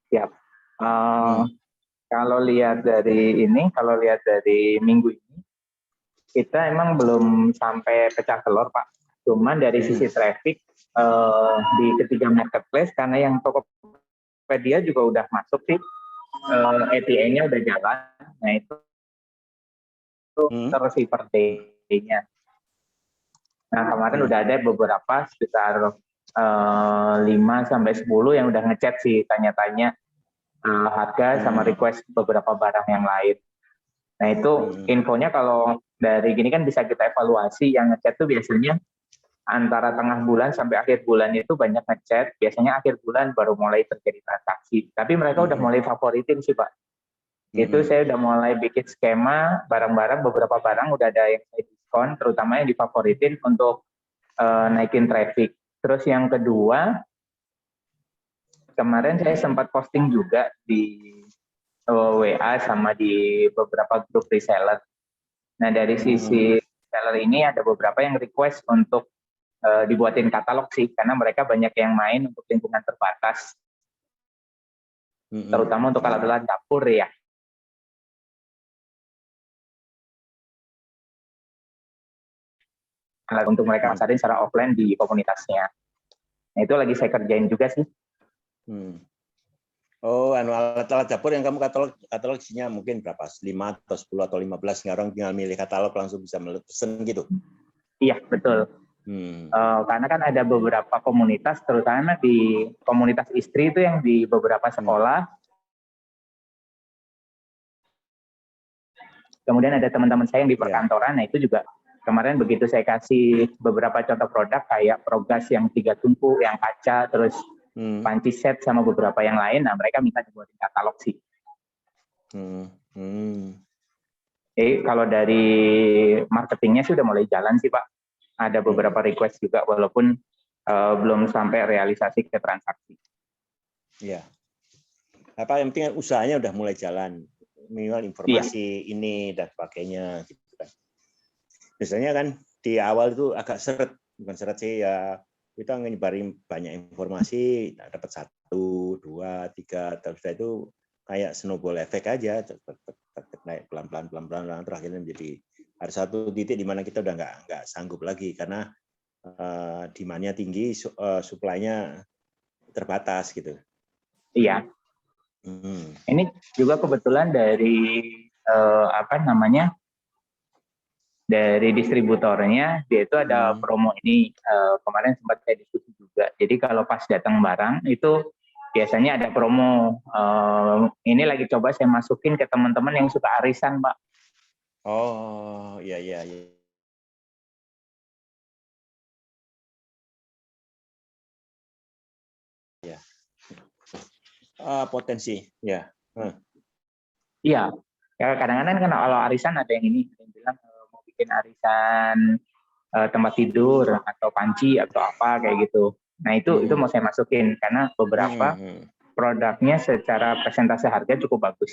Siap. Hmm. Kalau lihat dari minggu ini, kita emang belum sampai pecah telur, Pak. Cuman dari sisi traffic di ketiga marketplace, karena yang Tokopedia juga udah masuk sih, ATA-nya udah jalan. Nah itu terus per day-nya. Nah kemarin udah ada beberapa sekitar 5-10 yang udah ngechat sih, tanya-tanya harga sama request beberapa barang yang lain. Nah itu infonya kalau dari gini kan bisa kita evaluasi, yang ngechat tuh biasanya antara tengah bulan sampai akhir bulan itu banyak ngechat, biasanya akhir bulan baru mulai terjadi transaksi. Tapi mereka udah mulai favoritin sih Pak. Itu saya udah mulai bikin skema barang-barang, beberapa barang udah ada yang saya diskon, terutama yang difavoritin untuk naikin traffic. Terus yang kedua, kemarin saya sempat posting juga di WA sama di beberapa grup reseller. Nah dari sisi reseller ini ada beberapa yang request untuk dibuatin katalog sih, karena mereka banyak yang main untuk lingkungan terbatas, terutama untuk alat-alat dapur ya. Untuk mereka masarin secara offline di komunitasnya. Nah itu lagi saya kerjain juga sih. Oh, alat-alat dapur yang kamu katalog isinya mungkin berapa? 5 atau 10 atau 15, sekarang tinggal milih katalog langsung bisa pesen gitu? Iya, betul. Karena kan ada beberapa komunitas, terutama di komunitas istri itu yang di beberapa sekolah. Kemudian ada teman-teman saya yang di perkantoran, nah itu juga kemarin begitu saya kasih beberapa contoh produk kayak Progas yang 3 tumpu, yang kaca, terus panci set sama beberapa yang lain, nah mereka minta dibuatin katalog sih. Kalau dari marketingnya sih udah mulai jalan sih Pak. Ada beberapa request juga walaupun belum sampai realisasi ke transaksi. Iya. Apa yang penting usahanya udah mulai jalan, minimal informasi ini dan sebagainya. Gitu kan. Biasanya kan di awal itu agak seret, bukan seret sih ya, kita nyebarin banyak informasi, dapat 1, 2, 3, terus itu kayak snowball effect aja, naik pelan-pelan, terakhirnya menjadi ada satu titik di mana kita udah nggak sanggup lagi karena demand-nya tinggi, supply-nya terbatas gitu. Iya. Ini juga kebetulan dari dari distributornya, dia itu ada promo ini, kemarin sempat saya diskusi juga. Jadi kalau pas datang barang itu biasanya ada promo. Ini lagi coba saya masukin ke teman-teman yang suka arisan, Pak. Oh, iya. Ya. Potensi, ya. Iya. Ya kadang-kadang kan kalau arisan ada yang ini, ada yang bilang mau bikin arisan tempat tidur atau panci atau apa kayak gitu. Nah itu mau saya masukin karena beberapa produknya secara presentase harga cukup bagus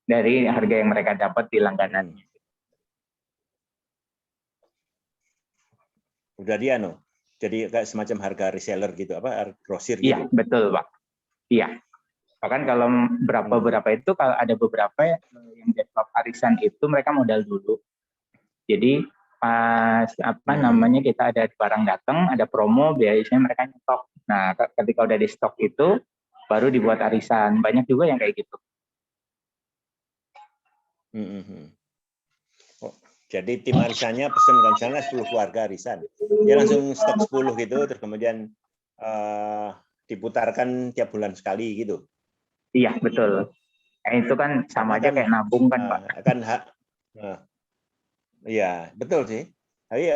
dari harga yang mereka dapat di langganannya. Udah dia jadi kayak semacam harga reseller gitu, apa grosir gitu? Iya betul Pak. Iya. Bahkan kalau beberapa itu kalau ada beberapa yang develop arisan itu mereka modal dulu. Jadi pas kita ada barang datang, ada promo, biasanya mereka nyetok. Nah, ketika udah di stok itu baru dibuat arisan. Banyak juga yang kayak gitu. Oh, jadi tim arisannya pesen misalnya 10 keluarga arisan. Dia langsung stok 10 gitu, terus kemudian diputarkan tiap bulan sekali gitu. Iya, betul. Itu kan sama aja kayak nabung kan, Pak. Iya, betul sih. Tapi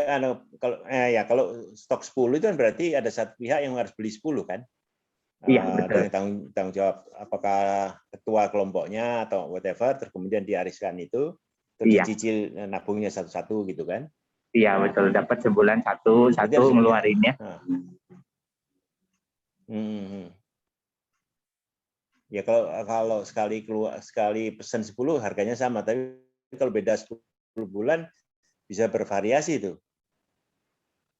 kalau stok 10 itu kan berarti ada satu pihak yang harus beli 10 kan? Iya, betul. Dan tanggung jawab apakah ketua kelompoknya atau whatever, terus kemudian diariskan itu, terus dicicil nabungnya satu-satu gitu kan? Iya, betul. Dapat sebulan satu ngeluarinnya. Ya kalau sekali pesan 10 harganya sama, tapi kalau beda 10 bulan bisa bervariasi itu.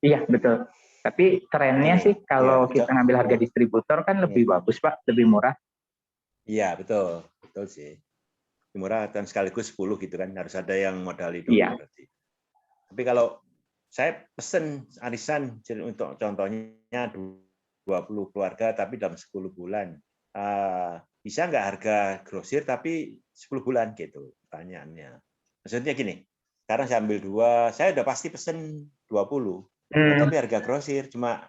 Iya, betul. Tapi kerennya sih kalau kita ngambil harga distributor kan lebih bagus, Pak, lebih murah. Iya, betul. Betul sih. Murah kan sekaligus 10 gitu kan. Harus ada yang modal itu Iya. berarti. Tapi kalau saya pesen arisan untuk contohnya 20 keluarga tapi dalam 10 bulan. Bisa nggak harga grosir tapi 10 bulan gitu pertanyaannya. Maksudnya gini, sekarang saya ambil 2, saya udah pasti pesen 20. Tapi harga grosir cuma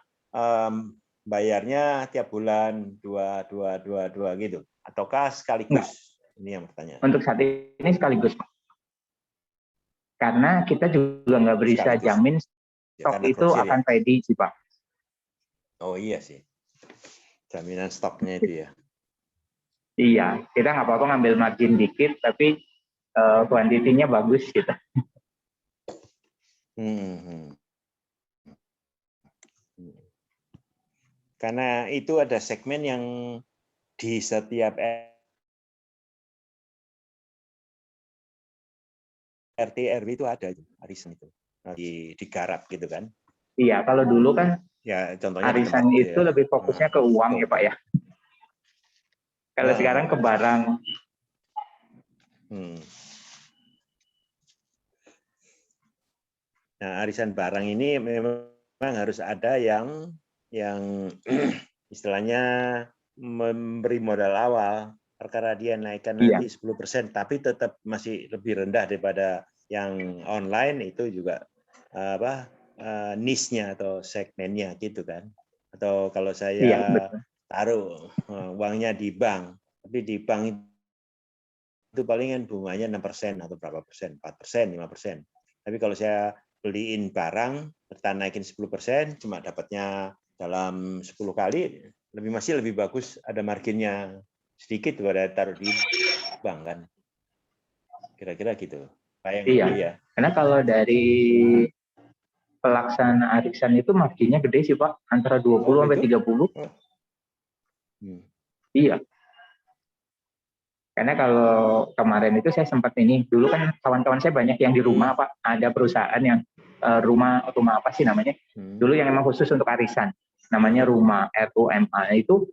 bayarnya tiap bulan 2 gitu. Ataukah sekaligus? Ini yang pertanyaan. Untuk saat ini sekaligus, Pak. Karena kita juga nggak bisa Sekaligus. jamin Ya, stok karena itu grosir akan ya. ready sih, Pak. Oh iya sih. Jaminan stoknya itu ya. Iya, kita nggak apa-apa ngambil margin dikit, tapi kuantitinya bagus gitu. Karena itu ada segmen yang di setiap RT RW itu ada arisan itu digarap gitu kan. Iya, kalau dulu kan Ya contohnya di arisan tempat itu lebih fokusnya ke uang ya Pak ya. Kalau sekarang ke barang. Nah, arisan barang ini memang harus ada yang istilahnya memberi modal awal, perkara dia naikkan nanti 10%, tapi tetap masih lebih rendah daripada yang online, itu juga niche-nya atau segmennya gitu kan. Atau kalau saya taruh uangnya di bank, tapi di bank itu palingan bunganya 6% atau berapa persen, 4%, 5%. Tapi kalau saya beliin barang, kita naikin 10%, cuma dapatnya dalam 10 kali, masih lebih bagus, ada marginnya sedikit daripada taruh di bank kan. Kira-kira gitu. Iya. Karena kalau dari pelaksana arisan itu marginnya gede sih Pak, antara 20 sampai 30. Iya. Karena kalau kemarin itu saya sempat dulu kan kawan-kawan saya banyak yang di rumah Pak, ada perusahaan yang rumah apa sih namanya? Dulu yang memang khusus untuk arisan, namanya rumah RUMA itu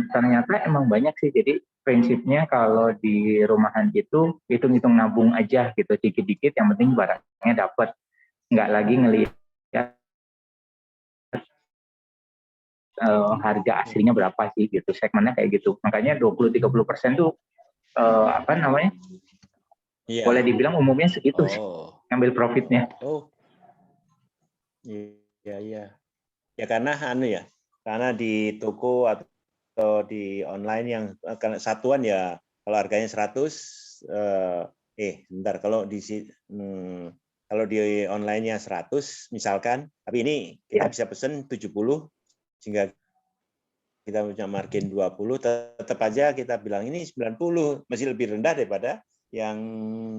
ternyata emang banyak sih. Jadi prinsipnya kalau di rumahan itu hitung-hitung nabung aja gitu, dikit-dikit, yang penting barangnya dapat, nggak lagi ngelihat harga aslinya berapa sih gitu, segmennya kayak gitu. Makanya 20-30% tuh boleh dibilang umumnya segitu sih ngambil profitnya. Iya. Ya karena karena di toko atau di online yang satuan ya, kalau harganya 100, bentar, kalau di online-nya 100 misalkan, tapi ini kita bisa pesen 70, sehingga kita punya margin 20, tetap aja kita bilang ini 90, masih lebih rendah daripada yang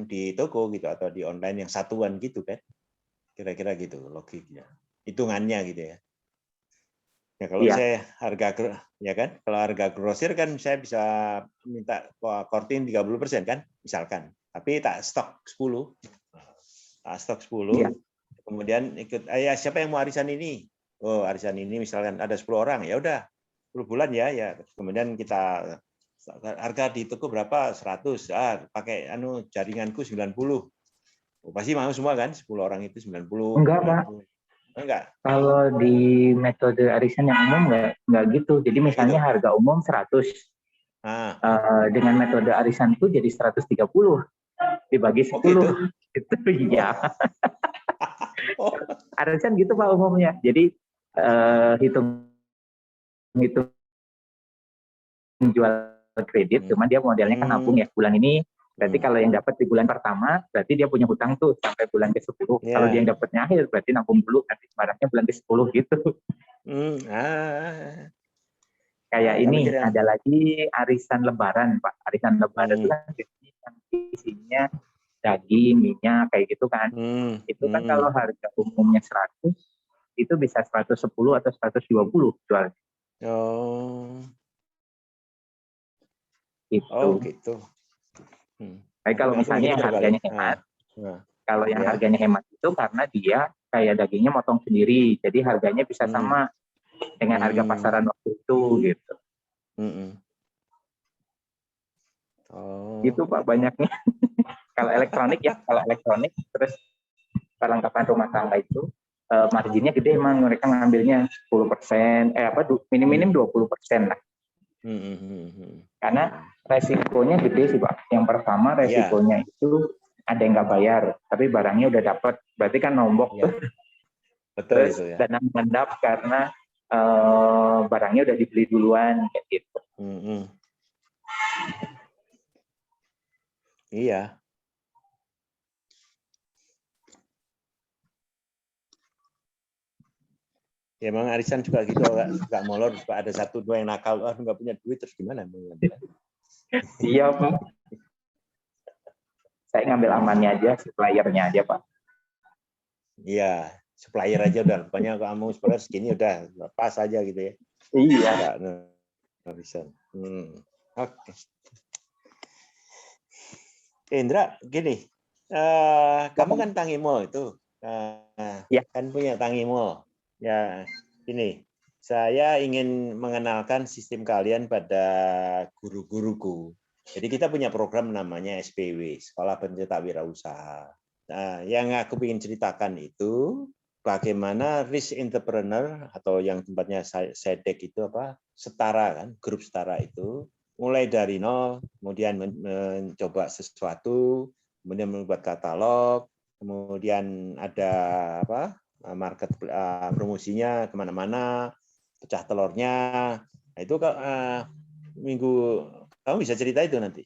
di toko gitu, atau di online yang satuan gitu kan. Kira-kira gitu logiknya, hitungannya gitu ya. Ya kalau saya kalau harga grosir kan saya bisa minta korting 30% kan, misalkan. Tapi tak stok 10. Kemudian ikut, siapa yang mau arisan ini? Oh, arisan ini misalkan ada 10 orang, ya udah 10 bulan ya. Kemudian kita harga di toko berapa? 100. Pakai jaringanku 90. Pasti mau semua kan, 10 orang itu 90. Enggak, Pak. Enggak. Kalau di metode arisan yang umum enggak gitu. Jadi misalnya harga umum 100. Dengan metode arisan itu jadi 130 dibagi 10. Itu iya. Arisan gitu Pak umumnya. Jadi hitung jual kredit, cuma dia modelnya kan nabung ya. Bulan ini berarti kalau yang dapat di bulan pertama, berarti dia punya hutang tuh sampai bulan ke-10. Kalau dia yang dapatnya akhir, berarti nabung dulu, nanti barangnya bulan ke-10 gitu. Kayak ini, ada lagi arisan lebaran, Pak. Arisan lebaran itu kan isinya daging, minyak, kayak gitu kan. Itu kan kalau harga umumnya 100, itu bisa 110 atau 120 jual. Gitu. Tapi kalau misalnya yang harganya hemat, kalau yang harganya hemat itu karena dia kayak dagingnya motong sendiri, jadi harganya bisa sama dengan harga pasaran waktu itu gitu. Gitu Pak banyaknya. Kalau elektronik terus perlengkapan rumah tangga itu marginnya gede, emang mereka ngambilnya 10%, minim-minim 20% lah. Karena resikonya gede sih Pak. Yang pertama resikonya itu ada yang nggak bayar, tapi barangnya udah dapat, berarti kan nombok tuh. Betul. Terus itu ya. dana mengendap karena barangnya udah dibeli duluan kayak gitu. Iya. Ya emang arisan juga gitu, suka molor, suka ada 1-2 yang nakal, nggak punya duit terus gimana? Iya Pak. Saya ngambil amannya aja, suppliernya aja Pak. Iya, supplier aja udah, pokoknya kamu supplier segini udah pas aja gitu ya. Iya. Nggak bisa. Oke. Indra, gini, kamu kan Tangimol itu, kan punya Tangimol. Ya, ini saya ingin mengenalkan sistem kalian pada guru-guruku. Jadi kita punya program namanya SPW, Sekolah Pencetak Wirausaha. Nah, yang aku ingin ceritakan itu bagaimana risk entrepreneur atau yang tempatnya SEDEC itu setara kan, grup setara itu mulai dari nol, kemudian mencoba sesuatu, kemudian membuat katalog, kemudian ada market promosinya kemana-mana, pecah telurnya. Nah, itu minggu kamu bisa cerita itu nanti.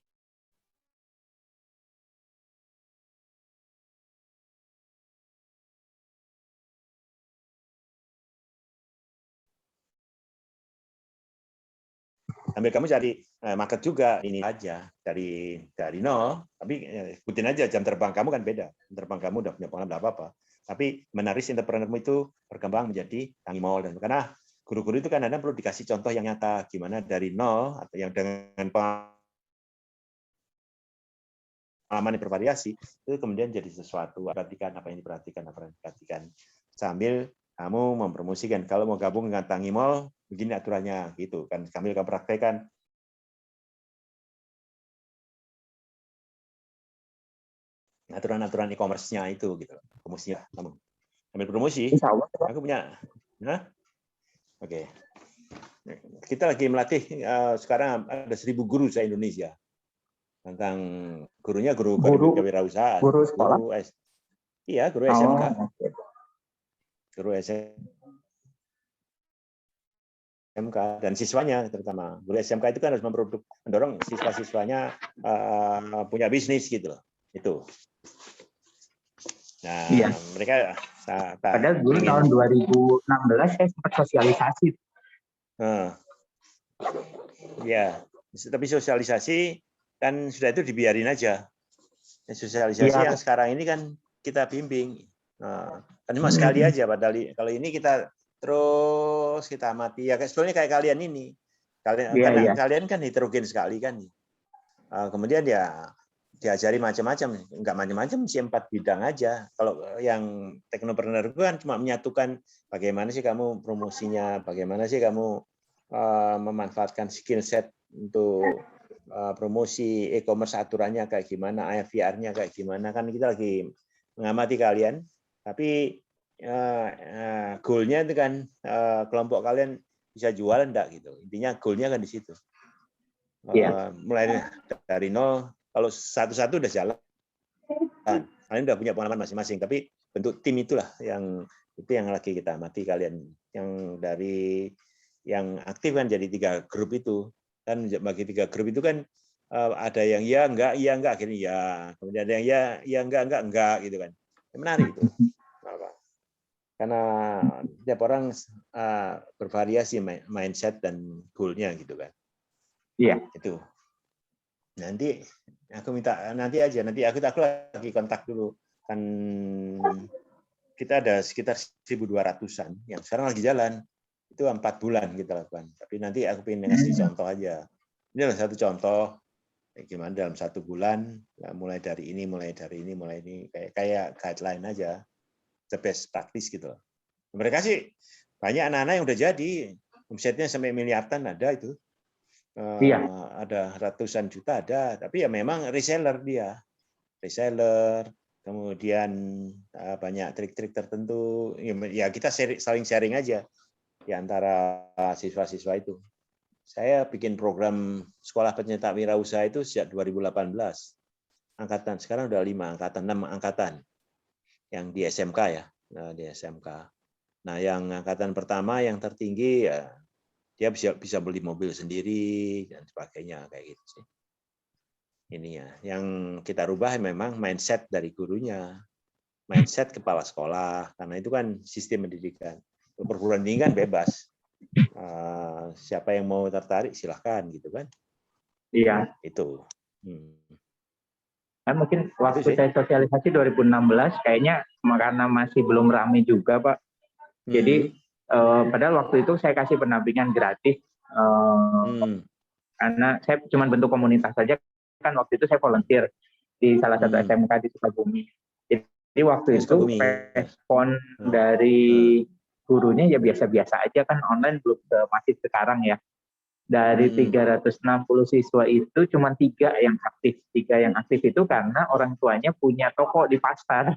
Sambil kamu cari market juga ini aja dari nol, tapi ikutin aja jam terbang kamu kan beda. Jam terbang kamu udah punya pengalaman apa, tapi menarik entrepreneurmu itu berkembang menjadi Tangimol. Dan karena guru-guru itu kan ada perlu dikasih contoh yang nyata gimana dari nol atau yang dengan pengalaman yang bervariasi itu kemudian jadi sesuatu. Perhatikan apa yang diperhatikan sambil kamu mempromosikan. Kalau mau gabung dengan Tangimol, begini aturannya gitu kan. Sambil kamu praktekkan. Aturan-aturan e-commerce-nya itu gitu. Promosinya kamu. Ambil promosi. Aku punya. Oke. Kita lagi melatih sekarang ada 1.000 guru se-Indonesia. Tentang gurunya guru kewirausahaan. Guru sekolah. Iya, guru SMK. Guru SMK dan siswanya terutama. Guru SMK itu kan harus mendorong siswa-siswanya punya bisnis gitu loh. Itu. Nah, mereka padahal dulu tahun 2016 saya sempat sosialisasi. Ya, tapi sosialisasi kan sudah itu dibiarin aja. Sosialisasi yang sekarang ini kan kita bimbing. Kan cuma sekali aja, padahal kalau ini kita terus kita amati ya sebetulnya kayak kalian ini. Kalian kan heterogen sekali kan. Kemudian ya diajari macam-macam, enggak macam-macam sih 4 bidang aja. Kalau yang teknopreneur itu kan cuma menyatukan bagaimana sih kamu promosinya, bagaimana sih kamu memanfaatkan skill set untuk promosi e-commerce, aturannya kayak gimana, AFVR-nya kayak gimana, kan kita lagi mengamati kalian, tapi goal-nya itu kan kelompok kalian bisa jualan enggak gitu. Intinya goal-nya kan di situ. Mulai dari nol, kalau satu-satu udah jalan. Kalian udah punya pengalaman masing-masing, tapi bentuk tim itulah yang lagi kita amati kalian. Yang dari yang aktif kan jadi 3 grup itu. Kan bagi 3 grup itu kan ada yang iya enggak akhirnya ya. Kemudian ada yang ya enggak gitu kan. Menarik itu. Karena tiap orang bervariasi mindset dan goal-nya gitu kan. Iya. Itu. Nanti aku minta nanti aku lagi kontak dulu. Kan kita ada sekitar 1.200-an yang sekarang lagi jalan. Itu 4 bulan kita lakukan. Tapi nanti aku pengen ngasih contoh aja. Ini adalah satu contoh gimana dalam 1 bulan ya, mulai dari ini kayak guideline aja, the best practice gitu. Mereka sih banyak anak-anak yang udah jadi omsetnya sampai miliaran ada itu. Iya. Ada ratusan juta ada, tapi ya memang reseller dia, reseller. Kemudian banyak trik-trik tertentu. Ya kita saling sharing aja di antara siswa-siswa itu. Saya bikin program sekolah pencetak wirausaha itu sejak 2018. Angkatan sekarang udah 5 angkatan, 6 angkatan yang di SMK ya, di SMK. Nah, yang angkatan pertama yang tertinggi ya dia bisa beli mobil sendiri dan sebagainya kayak gitu sih. Ini ya, yang kita rubah memang mindset dari gurunya, mindset kepala sekolah, karena itu kan sistem pendidikan. Perguruan tinggi kan bebas, siapa yang mau tertarik silahkan gitu kan. Iya. Itu. Kan mungkin waktu saya sosialisasi 2016 kayaknya karena masih belum ramai juga Pak. Jadi padahal waktu itu saya kasih pendampingan gratis karena saya cuma bentuk komunitas saja, kan waktu itu saya volunteer di salah satu SMK di Sukabumi. Jadi waktu itu respon dari gurunya ya biasa-biasa aja, kan online belum masih sekarang ya. Dari 360 siswa itu cuma 3 yang aktif. 3 yang aktif itu karena orang tuanya punya toko di pasar.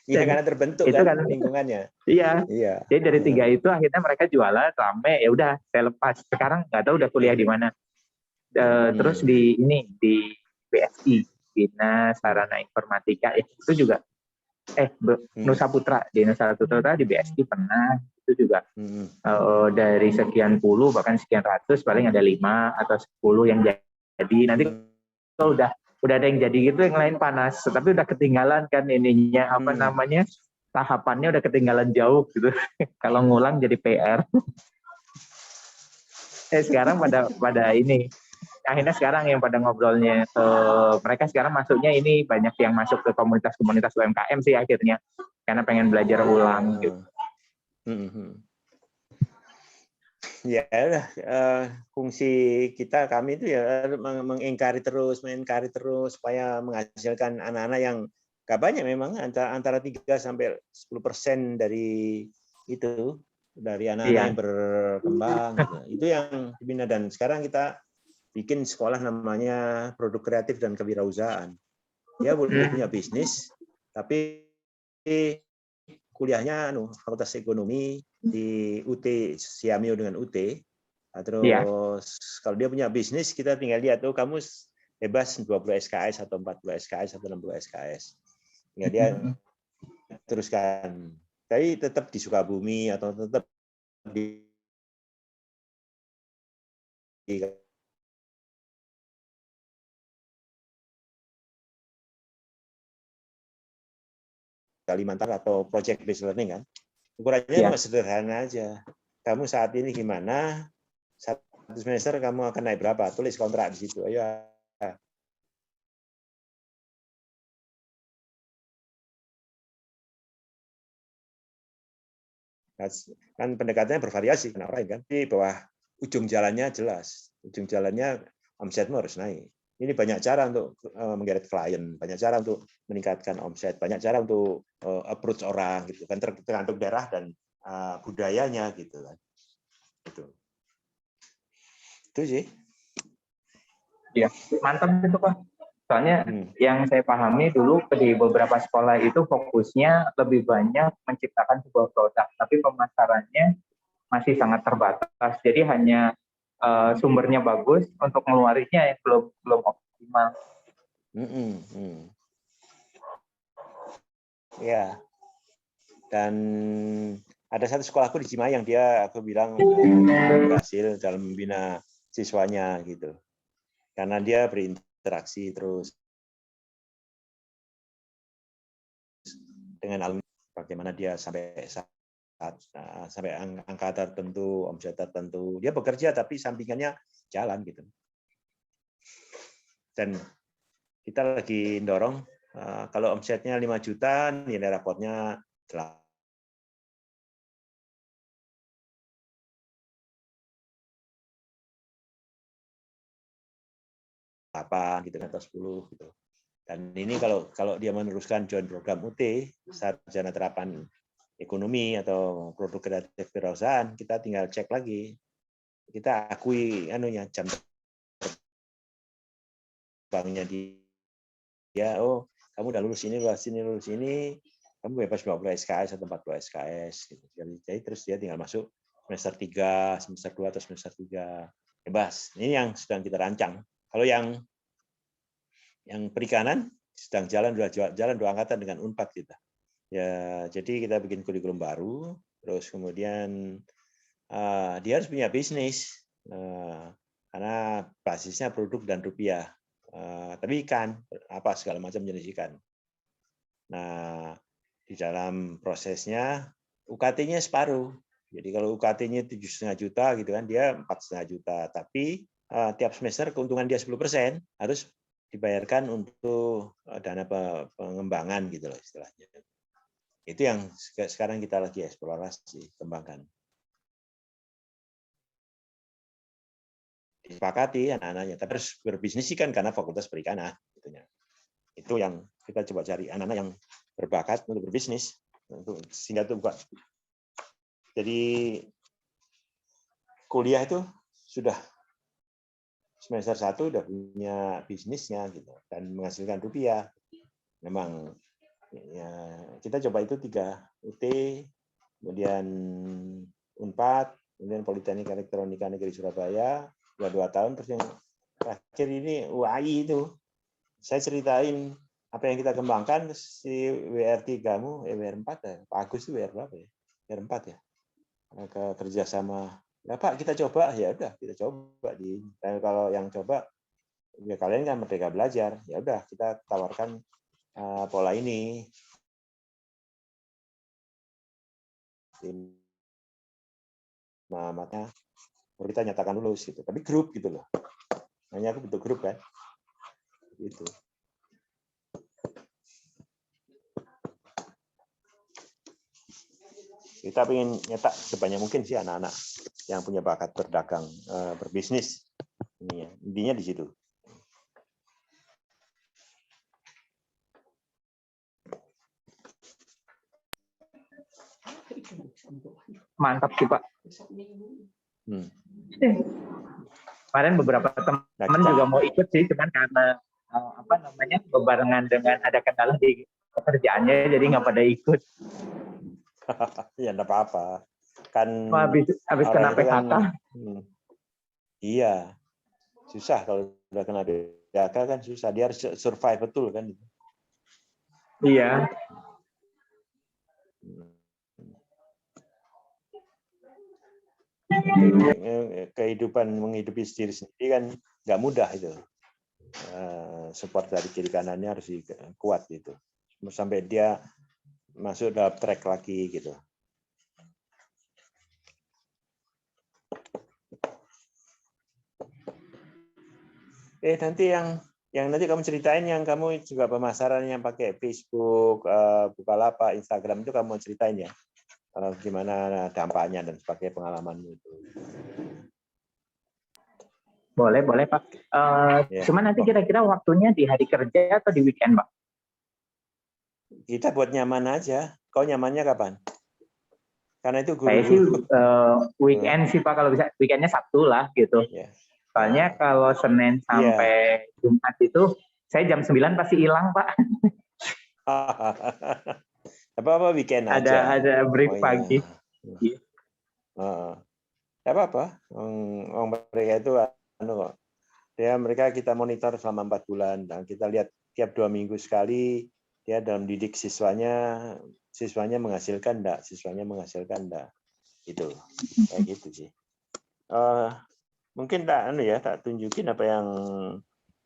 Iya, karena terbentuk kan lingkungannya. Iya. Jadi dari 3 itu akhirnya mereka jualan rame, ya udah saya lepas. Sekarang nggak tahu udah kuliah di mana. Terus di BSI, Bina Sarana Informatika, itu juga Nusa Putra, di Nusa Putra di BSI pernah, itu juga dari sekian puluh bahkan sekian ratus paling ada 5 atau 10 yang jadi. Nanti kalau udah ada yang jadi gitu, yang lain panas, tapi udah ketinggalan kan ininya apa namanya, tahapannya udah ketinggalan jauh gitu. Kalau ngulang jadi PR. Sekarang pada ini akhirnya sekarang yang pada ngobrolnya mereka sekarang masuknya ini banyak yang masuk ke komunitas-komunitas UMKM sih akhirnya, karena pengen belajar ulang gitu. Ya fungsi kami itu ya mengingkari terus supaya menghasilkan anak-anak yang gak banyak, memang antara 3-10% dari itu, dari anak-anak yang berkembang gitu. Itu yang dibina, dan sekarang kita bikin sekolah namanya Produk Kreatif dan Kewirausahaan. Dia boleh punya bisnis, tapi kuliahnya Fakultas Ekonomi di UT, Siamio dengan UT. Terus kalau dia punya bisnis, kita tinggal lihat, kamu bebas 20 SKS atau 40 SKS atau 60 SKS. Tinggal dia teruskan. Tapi tetap di Sukabumi atau tetap di Kalimantan atau project based learning kan. Ukurannya cuma sederhana aja. Kamu saat ini gimana? 1 semester kamu akan naik berapa? Tulis kontrak di situ. Ayo. Kan pendekatannya bervariasi, kenapa kan? Di bawah ujung jalannya jelas. Ujung jalannya omsetmu harus naik. Ini banyak cara untuk menggeret klien, banyak cara untuk meningkatkan omset, banyak cara untuk approach orang gitu kan, tergantung daerah dan budayanya gitu kan. Itu sih. Iya, mantap itu Pak. Soalnya yang saya pahami dulu di beberapa sekolah itu fokusnya lebih banyak menciptakan sebuah produk, tapi pemasarannya masih sangat terbatas. Jadi hanya sumbernya bagus, untuk ngeluarinnya yang belum optimal. Ya. Dan ada satu sekolahku di Cimahi yang aku bilang berhasil dalam membina siswanya gitu. Karena dia berinteraksi terus dengan alumni, bagaimana dia sampai angka tertentu, omset tertentu. Dia bekerja tapi sampingannya jalan gitu. Dan kita lagi dorong kalau omsetnya 5 juta, nilai raportnya 8 gitu atau 10 gitu. Dan ini kalau dia meneruskan join program UT, sarjana terapan ekonomi atau produk kreatif kewirausahaan, kita tinggal cek lagi kita akui jam terbangnya dia. Oh, kamu udah lulus ini, kamu bebas 20 SKS atau 40 SKS gitu. Jadi terus dia tinggal masuk semester 3, semester 2 atau semester 3. Bebas. Ini yang sedang kita rancang. Kalau yang perikanan sedang jalan dua angkatan dengan Unpad kita. Ya, jadi kita bikin kurikulum baru, terus kemudian dia harus punya bisnis karena basisnya produk dan rupiah. Tapi ikan, apa segala macam jenis ikan. Nah, di dalam prosesnya UKT-nya separuh. Jadi kalau UKT-nya 7,5 juta gitu kan, dia 4,5 juta. Tapi tiap semester keuntungan dia 10% harus dibayarkan untuk dana pengembangan gitu loh istilahnya. Itu yang sekarang kita lagi eksplorasi, kembangkan. Disepakati anak-anaknya, tapi harus berbisnis sih kan karena fakultas perikanan. Itu yang kita coba cari, anak-anak yang berbakat untuk berbisnis, sehingga itu bukan. Jadi kuliah itu sudah semester 1 udah punya bisnisnya gitu dan menghasilkan rupiah. Memang ya, kita coba itu 3, UT, kemudian Unpad, kemudian Politeknik Elektronika Negeri Surabaya, 2 tahun, terus yang terakhir ini UAI itu. Saya ceritain apa yang kita kembangkan, si WR3-mu, WR4 ya, Pak Agus itu WR berapa ya? WR4 ya? Ke kerjasama. Nah, Pak, kita coba, ya udah kita coba. Dan kalau yang coba, ya kalian kan merdeka belajar, ya udah kita tawarkan pola ini. Namanya baru kita nyatakan lulus gitu. Tapi grup gitu loh. Hanya aku bentuk grup kan. Gitu. Kita ingin nyetak sebanyak mungkin sih anak-anak yang punya bakat berdagang, berbisnis. Ini ya, intinya di situ. Mantap sih Pak. Kemarin beberapa teman juga mau ikut sih, cuman karena bebarengan dengan ada kendala di pekerjaannya, jadi nggak pada ikut. Ya enggak apa-apa. Kan habis kena PHK. Kan, iya. Susah kalau udah kena PHK kan susah. Dia harus survive betul kan. Iya. Kehidupan menghidupi diri sendiri kan nggak mudah itu. Support dari kiri kanannya harus kuat gitu. Sampai dia masuk dalam track lagi gitu. Nanti yang nanti kamu ceritain yang kamu juga pemasaran yang pakai Facebook, Bukalapak, Instagram itu kamu ceritain ya. Gimana dampaknya dan sebagai pengalamanmu itu. Boleh Pak. Cuma nanti kira-kira waktunya di hari kerja atau di weekend, Pak? Kita buat nyaman aja. Kau nyamannya kapan? Karena itu guru. Saya sih weekend sih Pak, kalau bisa weekendnya Sabtu lah gitu. Yeah. Soalnya kalau Senin sampai Jumat itu saya jam 9 pasti hilang Pak. Apa-apa weekend aja. Ada break pagi. Tidak apa-apa. Mereka itu mereka kita monitor selama 4 bulan dan kita lihat tiap 2 minggu sekali dia dalam didik siswanya menghasilkan enggak, itu kayak gitu sih. Mungkin tak tunjukin apa yang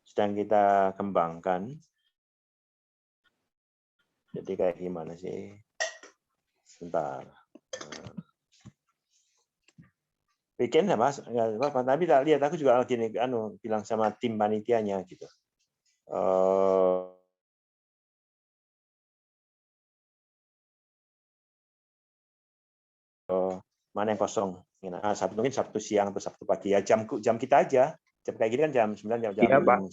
sedang kita kembangkan. Jadi kayak gimana sih? Sebentar. Weekend ya Mas, nggak apa-apa. Tapi tak lihat, aku juga lagi bilang sama tim panitianya gitu. Mana yang kosong? Sabtu mungkin Sabtu siang atau Sabtu pagi ya, jam kita aja. Jam kayak gini kan jam 9, jam 11,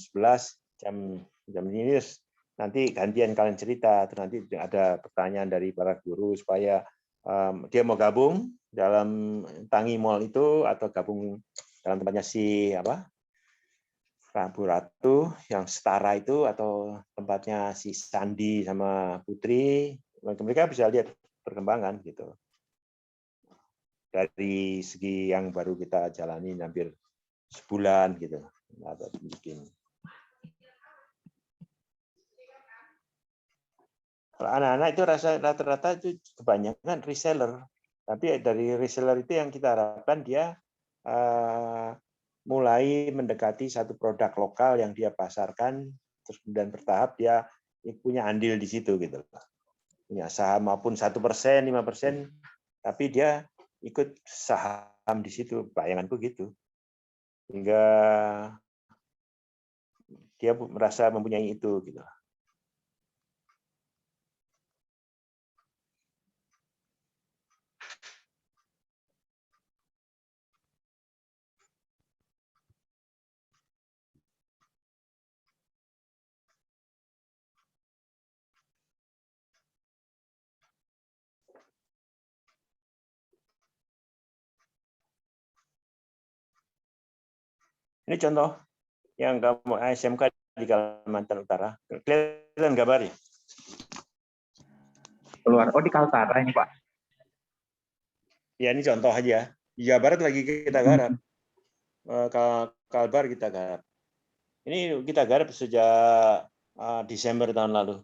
jam ini nanti gantian kalian cerita, terus nanti ada pertanyaan dari para guru supaya dia mau gabung dalam Tangi Mall itu atau gabung dalam tempatnya si Prabu Ratu yang setara itu, atau tempatnya si Sandi sama Putri, mereka bisa lihat perkembangan gitu. Dari segi yang baru kita jalani hampir sebulan gitu, atau bikin. Kalau anak-anak itu rata-rata itu kebanyakan reseller, tapi dari reseller itu yang kita harapkan dia mulai mendekati satu produk lokal yang dia pasarkan, terus kemudian bertahap dia punya andil di situ gitu, punya saham maupun 1%, 5%, tapi dia ikut saham di situ, bayanganku gitu, hingga dia merasa mempunyai itu gitu. Ini contoh yang kamu SMK di Kalimantan Utara. Kelihatan gambarnya? Keluar. Oh, di Kaltara ini, Pak. Ya, ini contoh aja. Di Jawa Barat lagi kita garap. Kalbar kita garap. Ini kita garap sejak Desember tahun lalu.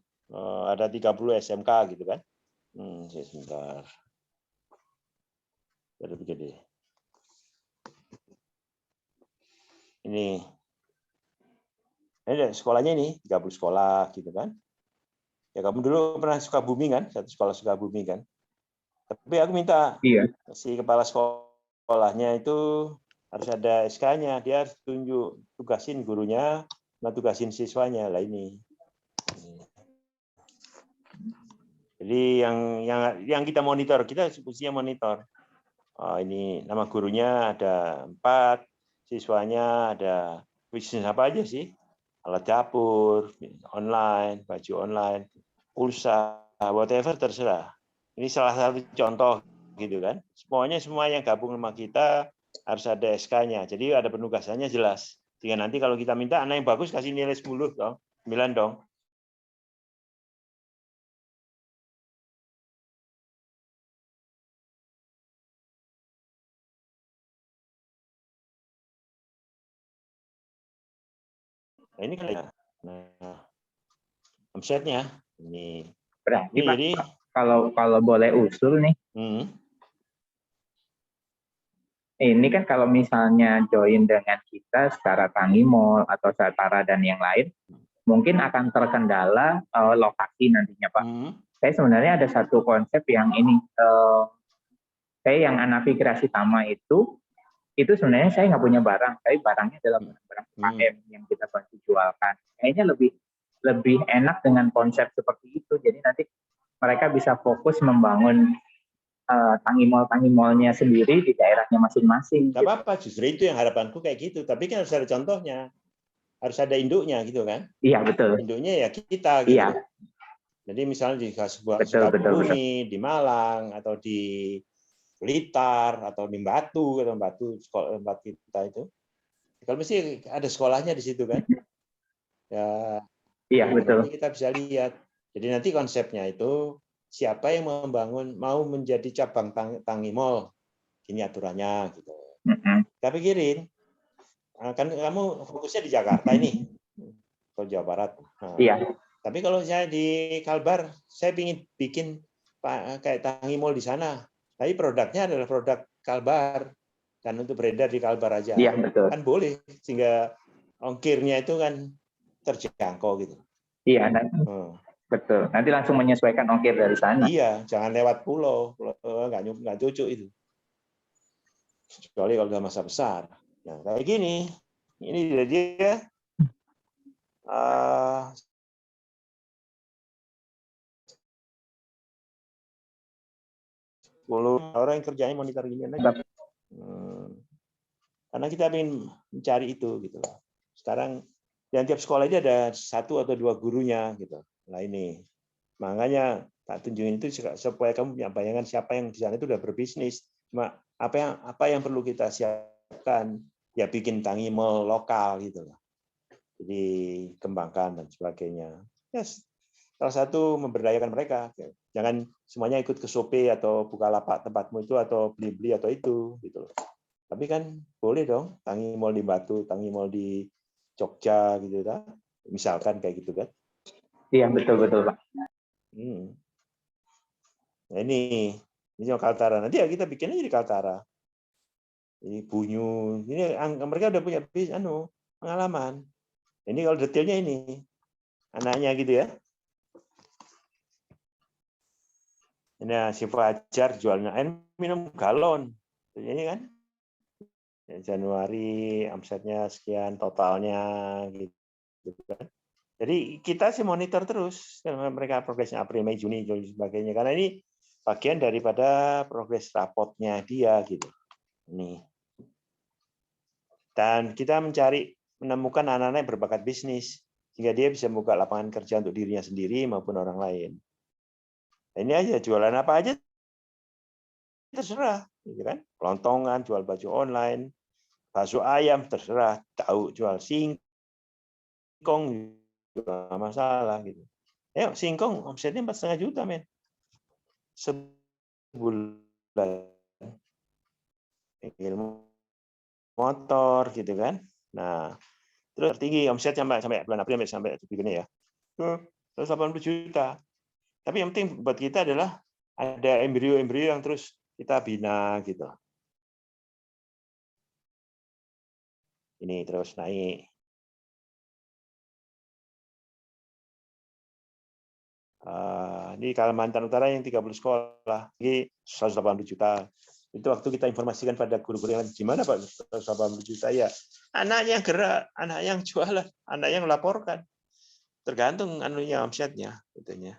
Ada 30 SMK gitu kan. Sebentar. Lebih gede. Ini sekolahnya ini 30 sekolah gitu kan. Ya kamu dulu pernah Sukabumi kan, satu sekolah Sukabumi kan. Tapi aku minta si kepala sekolahnya itu harus ada SK-nya, dia harus tunjuk tugasin gurunya, nah tugasin siswanya lah ini. Jadi yang kita monitor, kita fungsinya monitor. Ini nama gurunya ada 4, siswanya ada bisnis apa aja sih? Alat dapur, online, baju online, pulsa, whatever terserah. Ini salah satu contoh gitu kan. Semua yang gabung sama kita harus ada SK-nya. Jadi ada penugasannya jelas. Sehingga nanti kalau kita minta anak yang bagus kasih nilai 10 dong, 9 dong. Nah, ini kan omsetnya ini. Berarti Pak, Jadi kalau boleh usul nih, ini kan kalau misalnya join dengan kita secara Tangimol atau Satara dan yang lain, mungkin akan terkendala lokasi nantinya Pak. Saya sebenarnya ada satu konsep yang ini, saya yang Anafi Kreasi Tama itu sebenarnya saya nggak punya barang, tapi barangnya adalah barang-barang UKM yang kita bantu jualkan. Kayaknya lebih enak dengan konsep seperti itu. Jadi nanti mereka bisa fokus membangun tangimol-tangimolnya sendiri di daerahnya masing-masing. Tidak apa-apa, justru itu yang harapanku kayak gitu. Tapi kan harus ada contohnya, harus ada induknya gitu kan? Iya betul. Induknya ya kita gitu. Iya. Jadi misalnya di sebuah Sukabumi, di Malang, atau di Blitar, atau di Batu, sekolah tempat kita itu. Kalau mesti ada sekolahnya di situ kan? Ya. Iya betul. Kita bisa lihat. Jadi nanti konsepnya itu siapa yang mau menjadi cabang Tangimol, ini aturannya gitu. Kita pikirin, kan kamu fokusnya di Jakarta ini, atau Jawa Barat. Iya. Tapi kalau saya di Kalbar, saya ingin bikin kayak Tangimol di sana. Tapi produknya adalah produk Kalbar, dan untuk beredar di Kalbar aja. Iya betul. Kan boleh, sehingga ongkirnya itu kan terjangkau gitu. Iya, betul. Nanti langsung menyesuaikan ongkir dari sana. Iya, jangan lewat pulau nggak cocok itu. Kecuali kalau udah masa besar. Nah, kayak gini, ini dia 10 orang yang kerjanya monitor gini aja. Karena kita ingin mencari itu gitu loh. Sekarang di tiap sekolah ini ada 1 atau 2 gurunya gitu. Nah ini makanya tak tunjukin itu supaya kamu punya bayangan siapa yang di sana itu udah berbisnis. Cuma apa yang perlu kita siapkan ya bikin Tangi Mall lokal gitu loh. Jadi kembangkan dan sebagainya. Yes. Salah satu memberdayakan mereka. Jangan semuanya ikut ke Shopee atau Bukalapak tempatmu itu atau beli-beli atau itu gitu loh. Tapi kan boleh dong Tangi Mall di Batu, Tangi Mall di Jogja gitu kan. Misalkan kayak gitu kan. Iya, betul Pak. Nah ini Kaltara. Nanti ya kita bikin aja di Kaltara. Ini Bunyu, ini mereka udah punya pengalaman. Ini kalau detailnya ini anaknya gitu ya. Ini si Fajar jualnya air minum galon. Ini kan Januari omsetnya sekian totalnya gitu kan. Jadi kita sih monitor terus mereka progresnya April, Mei, Juni, Juli sebagainya karena ini bagian daripada progres rapotnya dia gitu. Ini. Dan kita menemukan anak-anak yang berbakat bisnis sehingga dia bisa membuka lapangan kerja untuk dirinya sendiri maupun orang lain. Nah, ini aja jualan apa aja terserah, gitu kan? Kelontongan, jual baju online, bakso ayam terserah, tahu jual singkong juga nggak masalah gitu. Ayo singkong omsetnya 4,5 juta men sebulan. Motor gitu kan. Nah, terus tertinggi omsetnya sampai bulan April sampai begini ya. 180 juta. Tapi yang penting buat kita adalah ada embrio-embrio yang terus kita bina gitu. Ini terus naik. Ini Kalimantan Utara yang 30 sekolah, ini 180 juta. Itu waktu kita informasikan pada guru-guru yang lain, gimana Pak 180 juta ya? Anak yang gerak, anak yang jualan, anak yang melaporkan. Tergantung omsetnya. Gitu.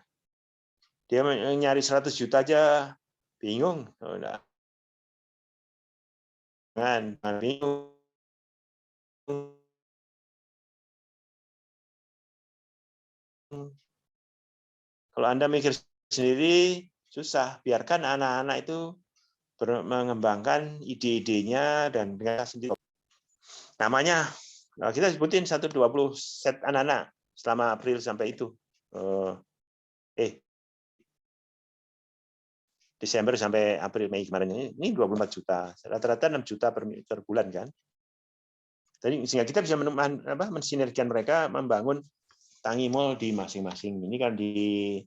Dia nyari 100 juta aja bingung. Bingung. Kalau Anda mikir sendiri, susah. Biarkan anak-anak itu mengembangkan ide-idenya dan mereka sendiri. Namanya, kita sebutin 120 set anak-anak selama April sampai itu. Desember sampai April, Mei kemarin ini 24 juta. Rata-rata 6 juta per bulan kan. Jadi sehingga kita bisa mensinergikan mereka membangun Tangi Mall di masing-masing. Ini kan di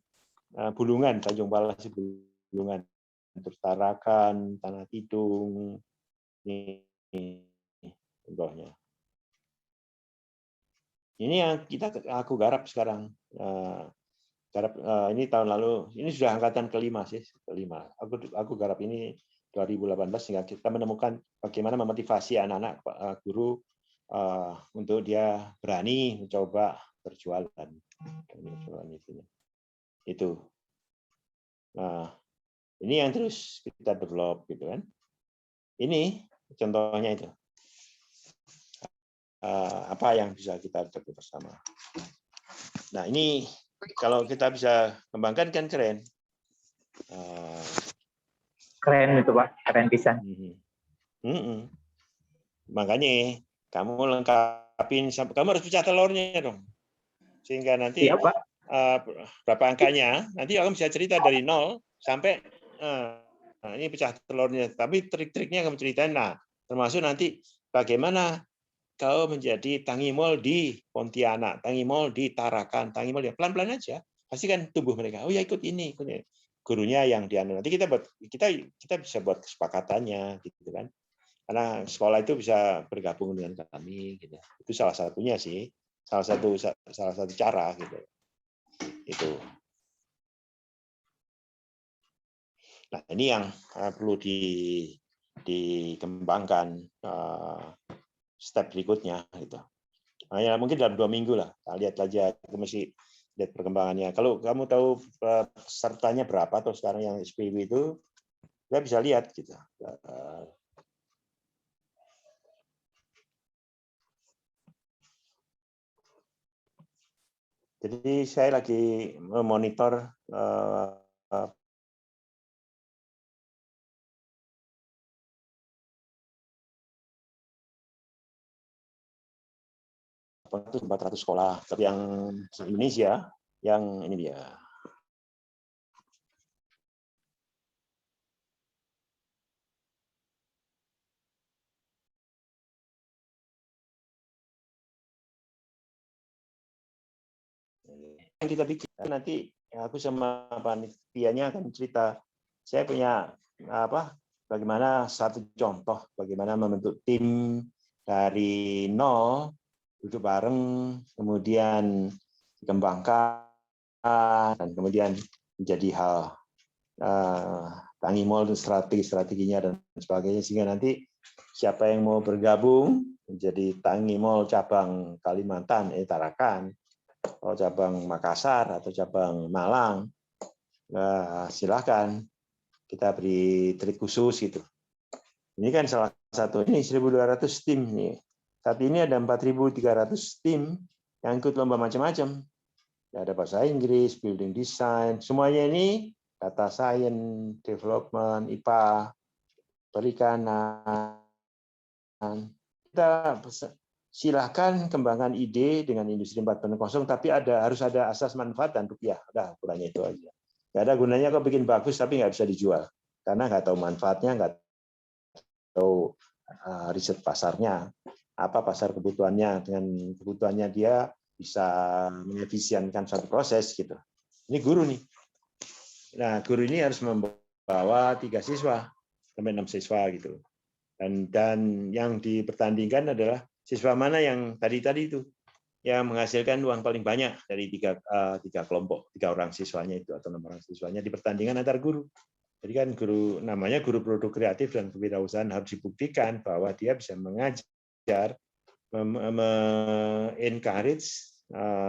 Bulungan, Tanjung Palas Bulungan, terus Tarakan, Tanah Tidung, ini contohnya. Ini yang aku garap sekarang. Ini tahun lalu, ini sudah angkatan kelima sih, kelima. Aku garap ini 2018 sehingga kita menemukan bagaimana memotivasi anak-anak guru untuk dia berani mencoba berjualan. Itu. Nah, ini yang terus kita develop gitu kan. Ini contohnya itu. Apa yang bisa kita lakukan bersama. Nah, ini kalau kita bisa kembangkan kan keren. Keren itu Pak, keren pisan. Makanya kamu lengkapin, kamu harus pecah telurnya dong. Sehingga nanti berapa angkanya, nanti kamu bisa cerita dari 0 sampai ini pecah telurnya. Tapi trik-triknya kamu ceritain. Nah, termasuk nanti bagaimana kau menjadi Tangi Mall di Pontianak, Tangi Mall di Tarakan, Tangi Mall ya pelan-pelan aja. Pasti kan tubuh mereka. Oh ya ikut ini. Gurunya yang dianu. Nanti kita bisa buat kesepakatannya gitu kan. Karena sekolah itu bisa bergabung dengan kami gitu. Itu salah satunya sih. Salah satu cara gitu. Itu. Nah, ini yang perlu dikembangkan step berikutnya gitu. Nah, ya mungkin dalam 2 minggu lah. Kita lihat aja, kita mesti lihat perkembangannya. Kalau kamu tahu pesertanya berapa atau sekarang yang SPW itu, kita bisa lihat gitu. Jadi saya lagi memonitor 400 sekolah. Tapi yang Indonesia, yang ini dia. Yang kita bikin nanti aku sama panitianya akan cerita. Saya punya bagaimana satu contoh bagaimana membentuk tim dari nol, duduk bareng, kemudian dikembangkan dan kemudian menjadi hal Tangi Mall, strateginya dan sebagainya, sehingga nanti siapa yang mau bergabung menjadi Tangi Mall cabang Kalimantan, Tarakan, atau cabang Makassar atau cabang Malang, silakan kita beri treat khusus gitu. Ini kan salah satu, ini 1.200 tim nih. Saat ini ada 4.300 tim yang ikut lomba macam-macam. Ada bahasa Inggris, building design, semuanya ini data science, development, IPA, perikanan. Kita silahkan kembangkan ide dengan industri 4.0, tapi harus ada asas manfaat dan rupiah. Udah, kurangnya itu aja. Nggak ada gunanya kok bikin bagus tapi nggak bisa dijual. Karena nggak tahu manfaatnya, nggak tahu riset pasarnya, apa pasar kebutuhannya, dengan kebutuhannya dia bisa mengefisienkan suatu proses gitu. Ini guru nih. Nah, guru ini harus membawa 3 siswa sampai 6 siswa gitu. Dan yang dipertandingkan adalah siswa mana yang tadi itu yang menghasilkan uang paling banyak dari tiga kelompok, 3 orang siswanya itu atau 6 orang siswanya di pertandingan antar guru. Jadi kan guru namanya guru produk kreatif dan kewirausahaan harus dibuktikan bahwa dia bisa mengajar, encourage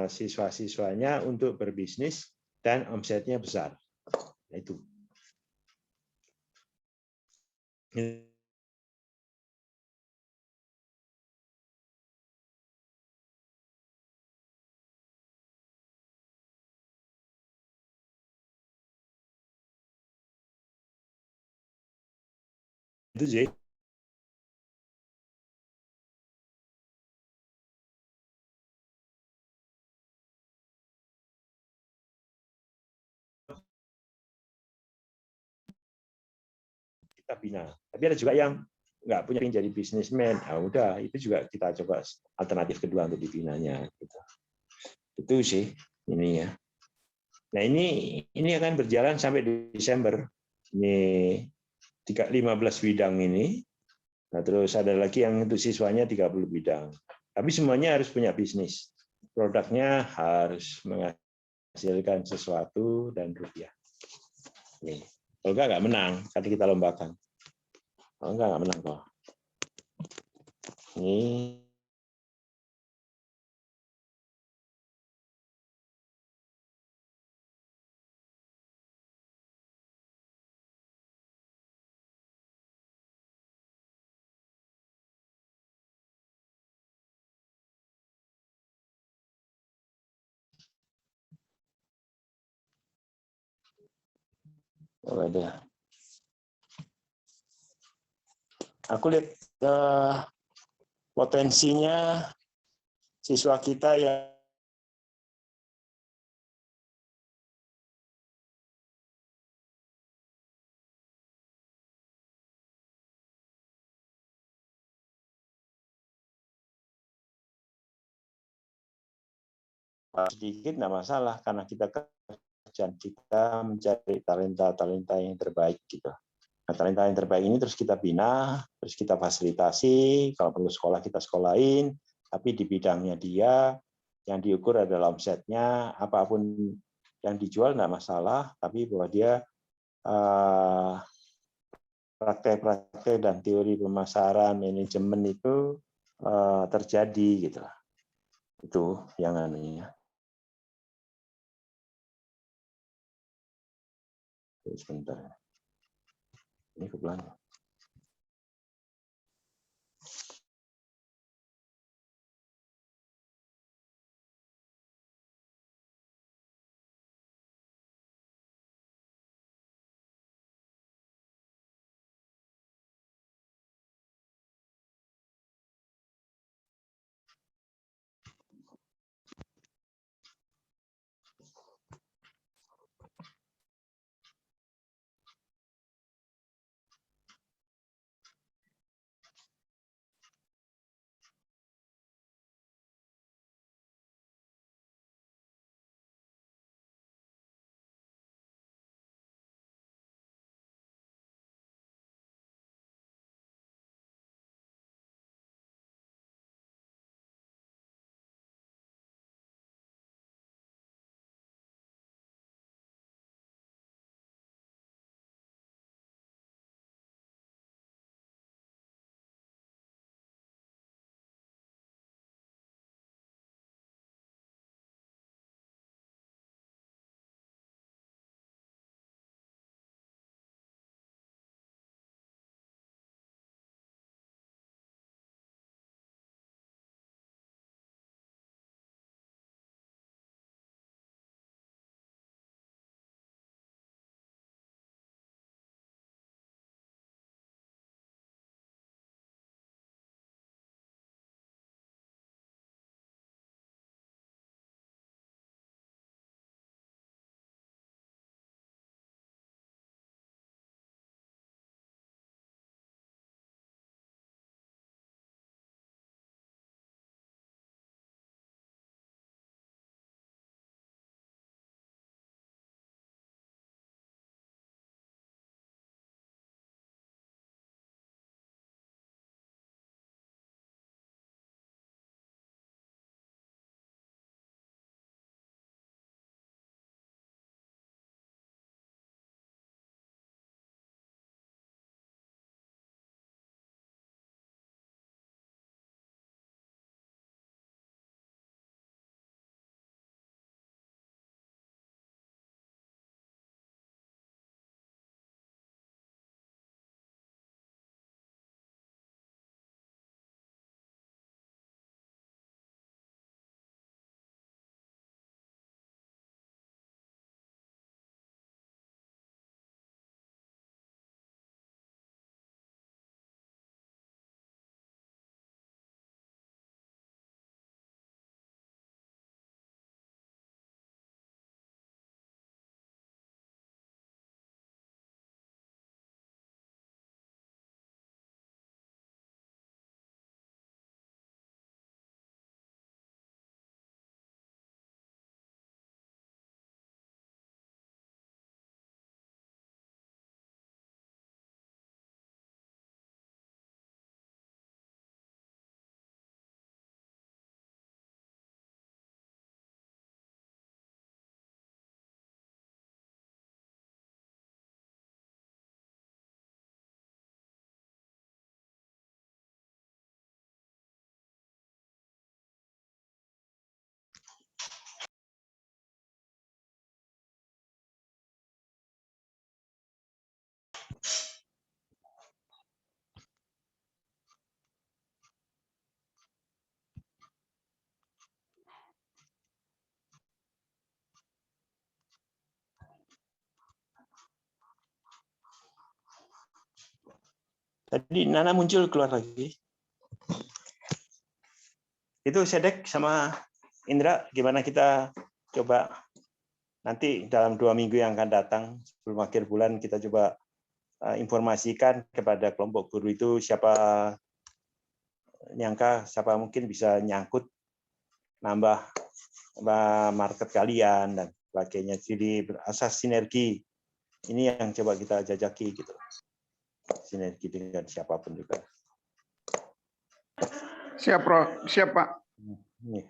siswa-siswanya untuk berbisnis dan omsetnya besar. Nah, itu. Itu sih. Kita bina. Tapi ada juga yang nggak punya ingin jadi bisnismen. Nah, udah itu juga kita coba alternatif kedua untuk dibinanya. Gitu. Itu sih ini ya. Nah ini akan berjalan sampai Desember. Ini 15 bidang ini. Nah, terus ada lagi yang untuk siswanya 30 bidang. Tapi semuanya harus punya bisnis. Produknya harus menghasilkan sesuatu dan rupiah. Nih. Kalau nggak menang, tadi kita lombakan. Kalau nggak menang kok. Ini ada. Aku lihat potensinya siswa kita yang sedikit nggak masalah karena kerjaan kita mencari talenta yang terbaik gitu. Nah, talenta yang terbaik ini terus kita bina, terus kita fasilitasi, kalau perlu sekolah kita sekolahin, tapi di bidangnya dia yang diukur adalah omsetnya, apapun yang dijual nggak masalah, tapi bahwa dia praktek-praktek dan teori pemasaran, manajemen itu terjadi gitu lah. Itu yang anunya. Sebentar. Ini ke belakang. Tadi Nana muncul keluar lagi. Itu Sedek sama Indra, gimana kita coba nanti dalam 2 minggu yang akan datang sebelum akhir bulan kita coba informasikan kepada kelompok guru itu siapa nyangka, siapa mungkin bisa nyangkut nambah market kalian dan sebagainya. Jadi berasas sinergi ini yang coba kita jajaki gitu. Sinergi dengan siapapun juga. Siap, Bro. Siap, Pak. Nih.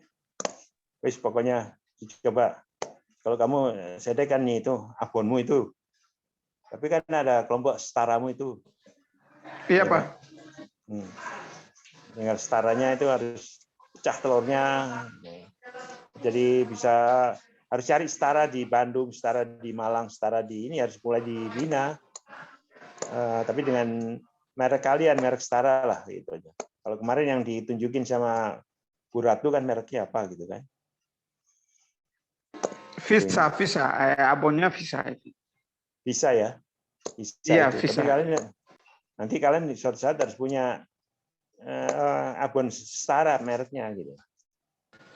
Wis pokoknya coba. Kalau kamu Sedek kan nih itu abonmu itu. Tapi kan ada kelompok setaramu itu. Iya, Ya, Pak. Dengan setaranya itu harus pecah telurnya. Jadi bisa harus cari setara di Bandung, setara di Malang, setara di ini harus mulai dibina. Tapi dengan merek kalian, merek setara lah gitu aja. Kalau kemarin yang ditunjukin sama Bu Ratu kan mereknya apa gitu kan? Visa. Abonnya Visa. Bisa ya? Bisa Iya, itu. Visa. Tapi nanti kalian di suatu saat harus punya abon setara mereknya gitu.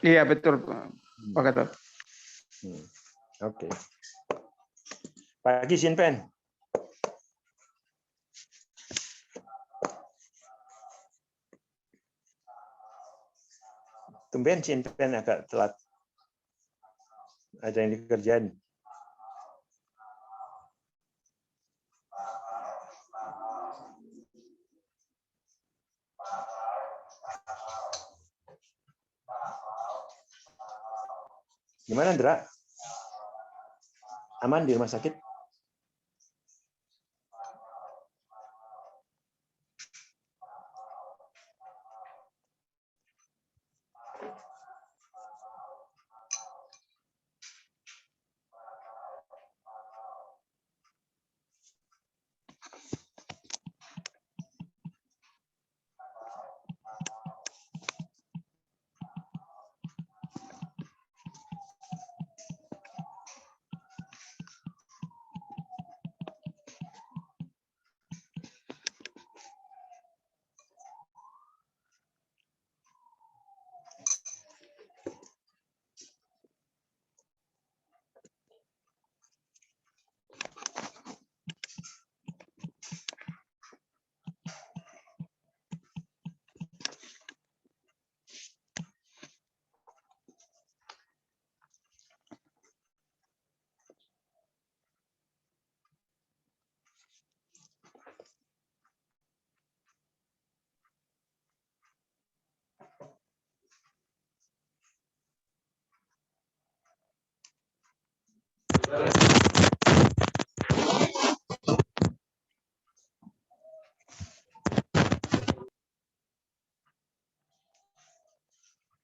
Iya, betul, Pak Gatot. Oke. Pagi Sinpen. Tumben Sinpen agak telat. Ada yang dikerjain. Gimana, Ndra? Aman di rumah sakit?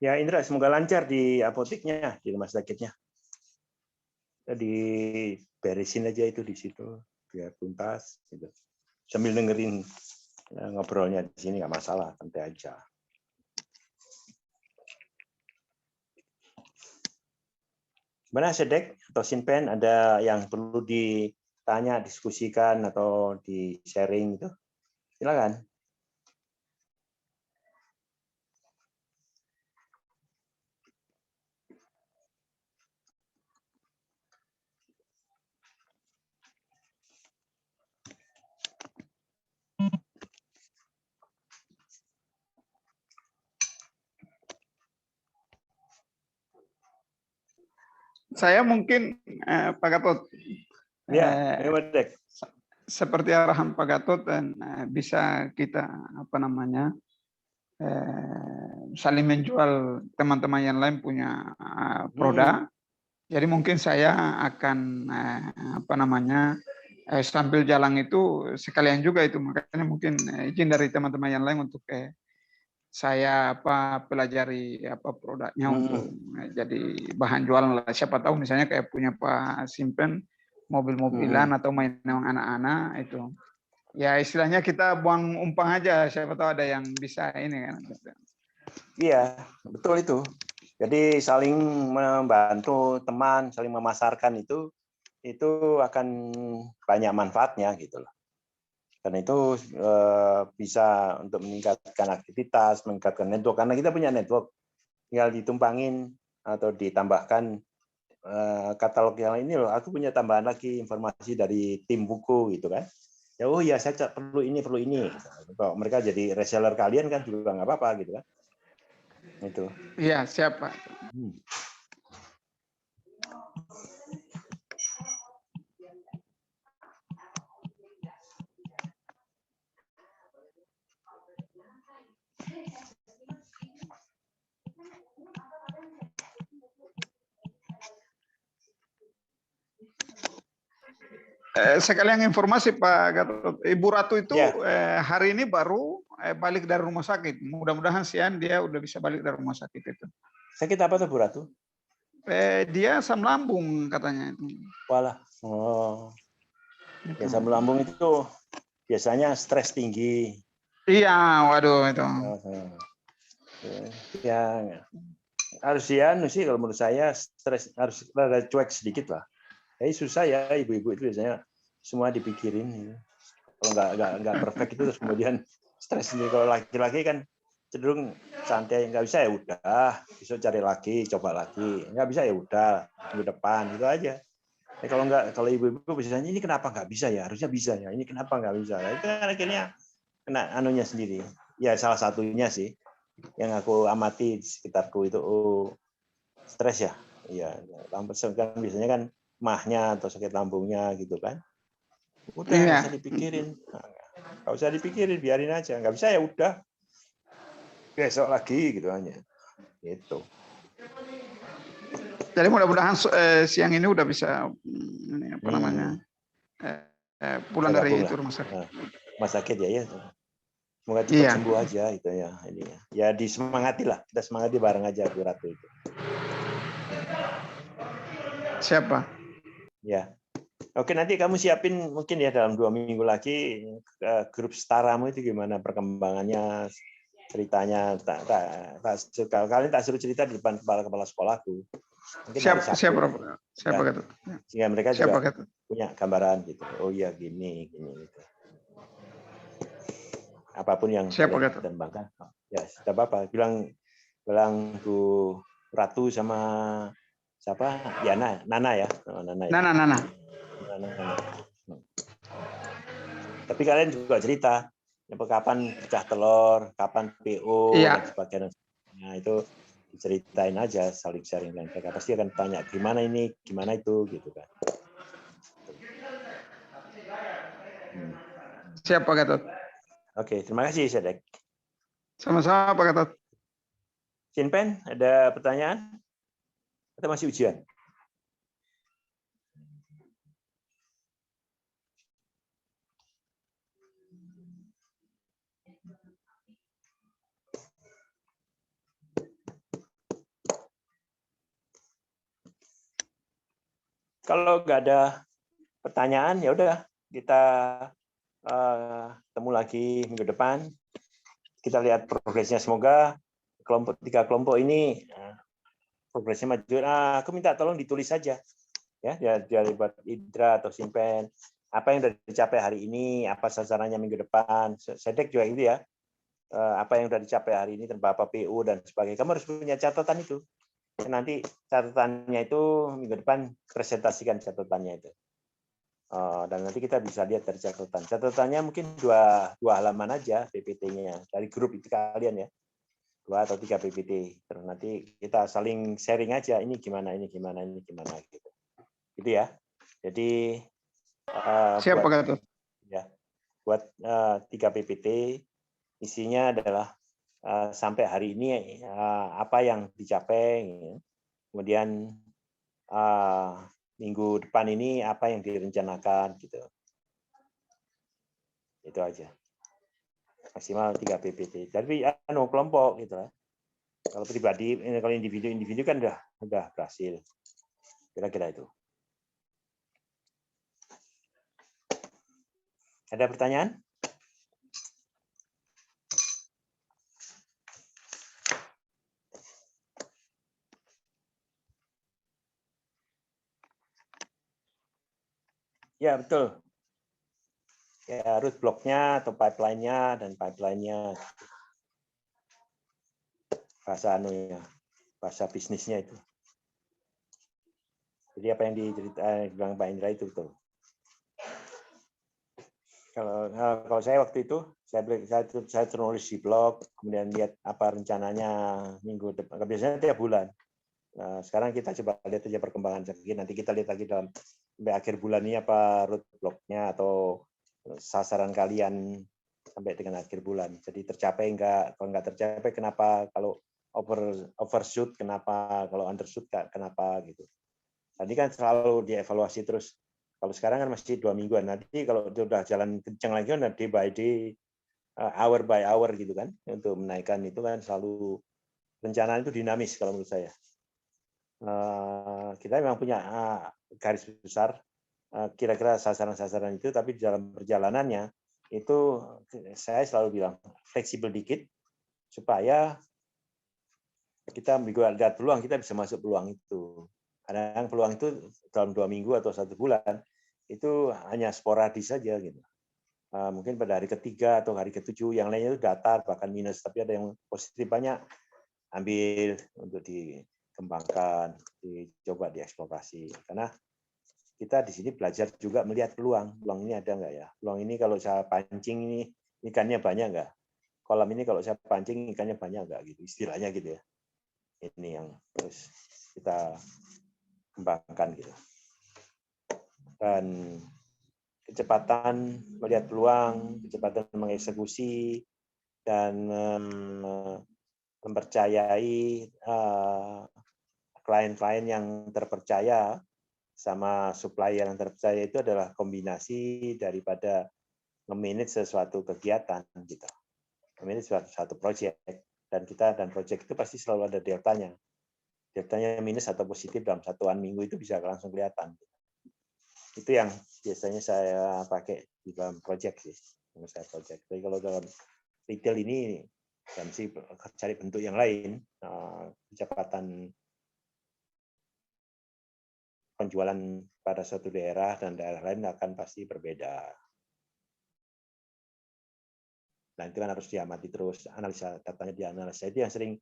Ya Indra, semoga lancar di apoteknya, di rumah sakitnya. Jadi beresin aja itu di situ, biar tuntas. Gitu. Sambil dengerin ngobrolnya di sini nggak masalah, santai aja. Gimana Sedek atau Sinpen, ada yang perlu ditanya, diskusikan atau di sharing gitu? Silakan. Saya mungkin Pak Gatot. Ya, Dek. Seperti arahan Pak Gatot dan bisa kita saling menjual teman-teman yang lain punya produk. Jadi mungkin saya akan sambil jalan itu sekalian juga itu, makanya mungkin izin dari teman-teman yang lain untuk saya pelajari produknya untuk jadi bahan jualan lah. Siapa tahu misalnya kayak punya Pak Simpen mobil-mobilan atau main sama anak-anak itu. Ya istilahnya kita buang umpang aja, siapa tahu ada yang bisa ini kan. Iya, betul itu. Jadi saling membantu teman, saling memasarkan itu akan banyak manfaatnya gitu loh. Karena itu bisa untuk meningkatkan aktivitas, meningkatkan network. Karena kita punya network, tinggal ditumpangin atau ditambahkan katalog yang ini loh. Aku punya tambahan lagi informasi dari tim buku gitu kan. Ya oh ya saya perlu ini. Kalau mereka jadi reseller kalian kan juga nggak apa-apa gitu kan. Itu. Iya, siap Pak. Sekalian informasi Pak Gatot, Ibu Ratu itu hari ini baru balik dari rumah sakit. Mudah-mudahan siang dia udah bisa balik dari rumah sakit itu. Sakit apa tuh Bu Ratu? Dia asam lambung katanya itu. Walah. Oh. Ya, asam lambung itu biasanya stres tinggi. Iya, waduh itu. Ya harus sih kalau menurut saya stres harus rada cuek sedikit lah. Jadi susah ya ibu-ibu itu biasanya semua dipikirin. Kalau nggak perfect itu terus kemudian stres sendiri. Kalau laki-laki kan cenderung santai, nggak bisa ya udah, besok cari lagi, coba lagi, nggak bisa ya udah, minggu depan gitu aja. Kalau ibu-ibu biasanya ini kenapa nggak bisa ya, harusnya bisa ya, ini kenapa nggak bisa, itu kan akhirnya kena anunya sendiri. Ya salah satunya sih yang aku amati di sekitarku itu stres ya, iya. Kan biasanya kan mahnya atau sakit lambungnya gitu kan. Udah nggak usah dipikirin, nggak usah dipikirin, biarin aja, nggak bisa ya udah, besok lagi gitu hanya. Gitu. Jadi mudah-mudahan siang ini udah bisa apa namanya pulang dari itu rumah sakit. Rumah sakit ya. Semoga cepat sembuh aja itu ya ini ya. Ya disemangati lah, kita semangati bareng aja Bu Ratu itu. Siapa? Ya. Oke, nanti kamu siapin mungkin ya dalam 2 minggu lagi grup setaramu itu gimana perkembangannya, ceritanya. Kalian tak suruh cerita di depan kepala sekolahku. Mungkin siapa kata? Sehingga mereka juga punya gambaran gitu. Oh iya gini gitu. Apapun yang kalian kembangkan, ya tidak apa-apa. Bilang Bu Ratu sama siapa? Ya Nana ya. Nana. Tapi kalian juga cerita kapan pecah telur, kapan PO dan sebagainya. Nah, itu diceritain aja, saling sharing. Mereka pasti akan tanya gimana ini, gimana itu, gitu kan. Siap Pak Gatot. Oke, terima kasih Sedek. Sama-sama Pak Gatot. Sinpen, ada pertanyaan? Atau masih ujian? Kalau nggak ada pertanyaan, ya udah kita ketemu lagi minggu depan. Kita lihat progresnya. Semoga 3 kelompok ini progresnya maju. Aku minta tolong ditulis saja, ya dari buat Indra atau Simpen. Apa yang sudah dicapai hari ini, apa sasarannya minggu depan. Sedek juga itu ya. Apa yang sudah dicapai hari ini tanpa apa PU dan sebagainya. Kamu harus punya catatan itu. Nanti catatannya itu minggu depan presentasikan catatannya itu. Dan nanti kita bisa lihat dari catatan. Catatannya mungkin dua halaman aja PPT-nya dari grup itu kalian ya. 2 atau 3 PPT. Terus nanti kita saling sharing aja ini gimana gitu. Gitu ya. Jadi siapa Gatot? Ya. Buat 3 PPT isinya adalah sampai hari ini apa yang dicapai, kemudian minggu depan ini apa yang direncanakan gitu. Itu aja. Maksimal 3 PPT. Tapi kelompok gitu lah. Kalau pribadi, kalau individu kan udah berhasil. Kira-kira itu. Ada pertanyaan? Ya, betul. Ya, root block-nya atau pipeline-nya dan pipeline-nya. Bahasa bahasa bisnisnya itu. Jadi apa yang dibilang Pak Indra itu betul. Kalau saya waktu itu, saya ternulis di blog, kemudian lihat apa rencananya minggu depan. Biasanya tiap bulan. Nah, sekarang kita coba lihat aja perkembangan. Jadi nanti kita lihat lagi dalam sampai akhir bulan ini apa root block-nya atau sasaran kalian sampai dengan akhir bulan. Jadi tercapai enggak? Kalau enggak tercapai kenapa? Kalau overshoot kenapa? Kalau undershoot kenapa gitu. Tadi kan selalu dievaluasi terus. Kalau sekarang kan masih 2 mingguan. Nanti kalau sudah jalan kencang lagi kan day by day, hour by hour gitu kan. Untuk menaikkan itu kan selalu rencana itu dinamis kalau menurut saya. Kita memang punya garis besar kira-kira sasaran-sasaran itu, tapi di dalam perjalanannya itu saya selalu bilang fleksibel dikit supaya kita lihat peluang, kita bisa masuk peluang itu. Kadang peluang itu dalam 2 minggu atau 1 bulan itu hanya sporadis saja gitu. Mungkin pada hari ketiga atau hari ke-7 yang lainnya itu datar bahkan minus, tapi ada yang positif banyak, ambil untuk dikembangkan, dicoba dieksplorasi. Karena kita di sini belajar juga melihat peluang. Peluang ini ada nggak ya? Peluang ini kalau saya pancing ini ikannya banyak nggak? Kolam ini kalau saya pancing ikannya banyak nggak? Gitu istilahnya gitu ya. Ini yang terus kita kembangkan gitu. Dan kecepatan melihat peluang, kecepatan mengeksekusi, dan mempercayai klien-klien yang terpercaya sama supplier yang terpercaya itu adalah kombinasi daripada memanage sesuatu kegiatan gitu. Memanage suatu proyek dan proyek itu pasti selalu ada deltanya. Deltanya minus atau positif dalam satuan minggu itu bisa langsung kelihatan. Itu yang biasanya saya pakai di dalam proyek sih. Jadi kalau dalam retail ini saya mesti cari bentuk yang lain, kecepatan penjualan pada suatu daerah dan daerah lain akan pasti berbeda. Nah, itu kan harus diamati terus, analisa datanya dianalisa. Itu yang sering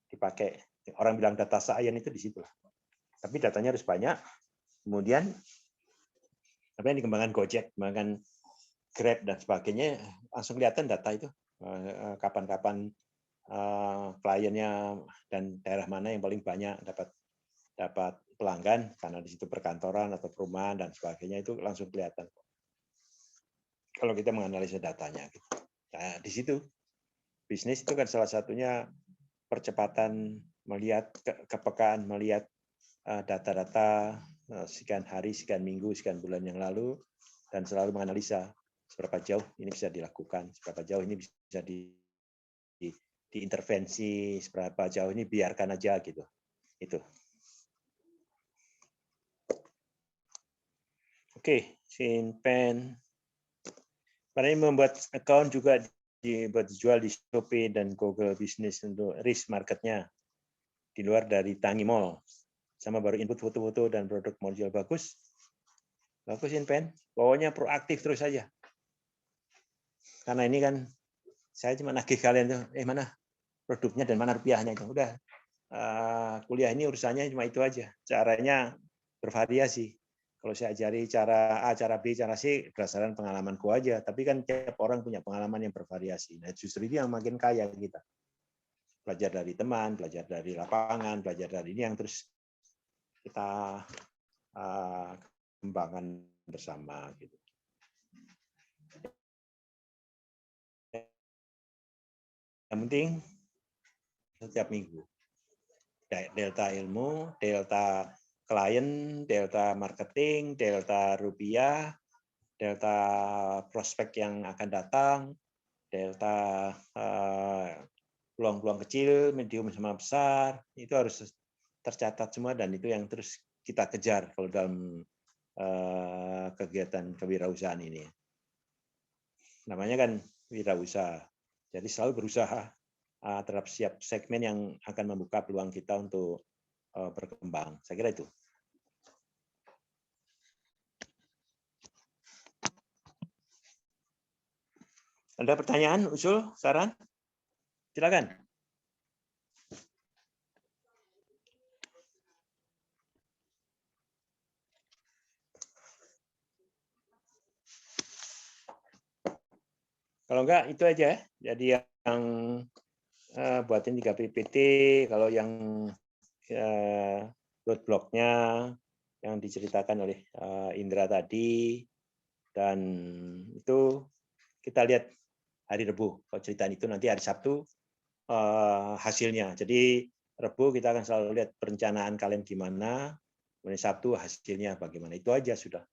dipakai. Orang bilang data science itu di situ. Tapi datanya harus banyak. Kemudian apa yang dikembangkan Gojek, dikembangkan Grab dan sebagainya, langsung kelihatan data itu. Kapan-kapan kliennya dan daerah mana yang paling banyak dapat pelanggan, karena di situ perkantoran atau perumahan dan sebagainya itu langsung kelihatan. Kalau kita menganalisa datanya. Nah, di situ bisnis itu kan salah satunya percepatan melihat kepekaan, melihat data-data sekian hari, sekian minggu, sekian bulan yang lalu, dan selalu menganalisa seberapa jauh ini bisa dilakukan, seberapa jauh ini bisa diintervensi, seberapa jauh ini biarkan aja gitu. Itu. Oke, Sinpen. Karena ini membuat account juga dijual di Shopee dan Google Business untuk risk marketnya di luar dari Tangi Mall. Sama baru input foto-foto dan produk mau jual bagus. Bagus Sinpen. Pokoknya proaktif terus saja. Karena ini kan saya cuma nagih kalian tuh, mana produknya dan mana rupiahnya itu. Udah kuliah ini urusannya cuma itu aja. Caranya bervariasi. Kalau saya ajari cara A, cara B, cara C, berdasarkan pengalamanku aja. Tapi kan tiap orang punya pengalaman yang bervariasi. Nah, justru ini yang makin kaya kita. Belajar dari teman, belajar dari lapangan, belajar dari ini yang terus kita kembangkan bersama. Gitu. Yang penting setiap minggu. Delta ilmu, delta klien, delta marketing, delta rupiah, delta prospek yang akan datang, delta peluang-peluang kecil, medium sama besar, itu harus tercatat semua dan itu yang terus kita kejar kalau dalam kegiatan kewirausahaan ini. namanya kan wirausaha. Jadi selalu berusaha terhadap setiap segmen yang akan membuka peluang kita untuk berkembang. Saya kira itu. Ada pertanyaan, usul, saran? Silakan. Kalau enggak, itu aja. Jadi yang buatin 3 PPT, kalau yang roadblock-nya yang diceritakan oleh Indra tadi, dan itu kita lihat hari Rebu. Kalau ceritaan itu nanti hari Sabtu hasilnya. Jadi Rebu kita akan selalu lihat perencanaan kalian gimana, kemudian Sabtu hasilnya bagaimana. Itu aja sudah.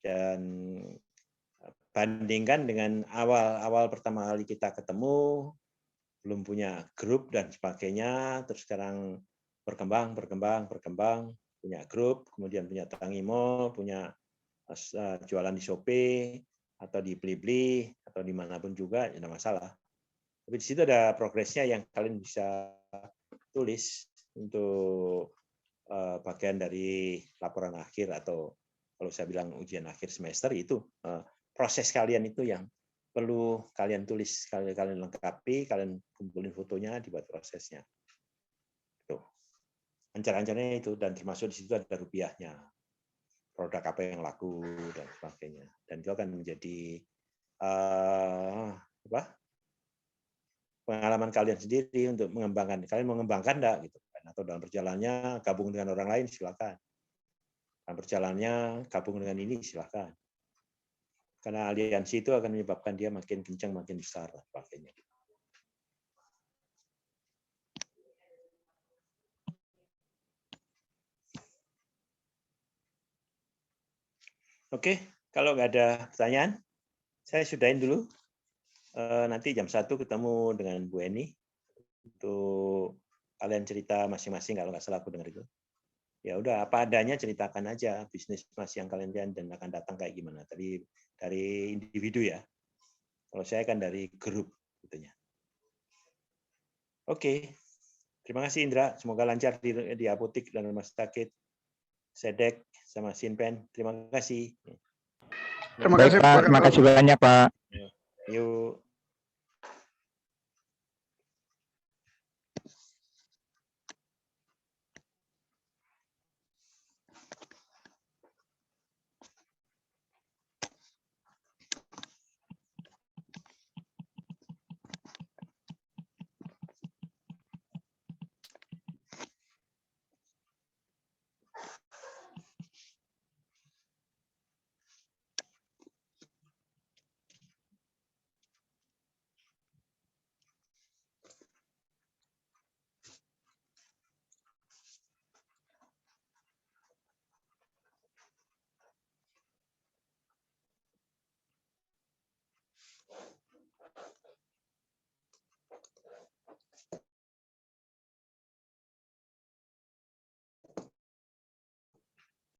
Dan bandingkan dengan awal pertama kali kita ketemu, belum punya grup dan sebagainya, terus sekarang berkembang, punya grup, kemudian punya Tangimo, punya jualan di Shopee, atau di Blibli, atau dimanapun juga, tidak masalah. Tapi di situ ada progresnya yang kalian bisa tulis untuk bagian dari laporan akhir, atau kalau saya bilang ujian akhir semester, itu proses kalian itu yang perlu kalian tulis, kalian lengkapi, kalian kumpulin fotonya, dibuat prosesnya. Tuh. Ancar-ancarnya itu, dan termasuk di situ ada rupiahnya, produk apa yang laku dan sebagainya. Dan itu akan menjadi pengalaman kalian sendiri untuk mengembangkan. Kalian mengembangkan enggak gitu, atau dalam perjalanannya gabung dengan orang lain, silakan. Dalam perjalanannya gabung dengan ini, silakan. Karena aliansi itu akan menyebabkan dia makin kencang, makin besar, dan sebagainya. Oke, kalau nggak ada pertanyaan, saya sudahin dulu. Nanti jam 1 ketemu dengan Bu Eni untuk kalian cerita masing-masing, kalau nggak salah aku dengar itu. Ya udah, apa adanya ceritakan aja bisnis masih yang kalian dan akan datang kayak gimana. Tadi dari individu ya. Kalau saya kan dari grup gitu ya. Oke. Terima kasih Indra, semoga lancar di apotik dan rumah sakit Sedek sama Sinpen. Terima kasih. Terima kasih Pak. Terima kasih banyak Pak. Yuk.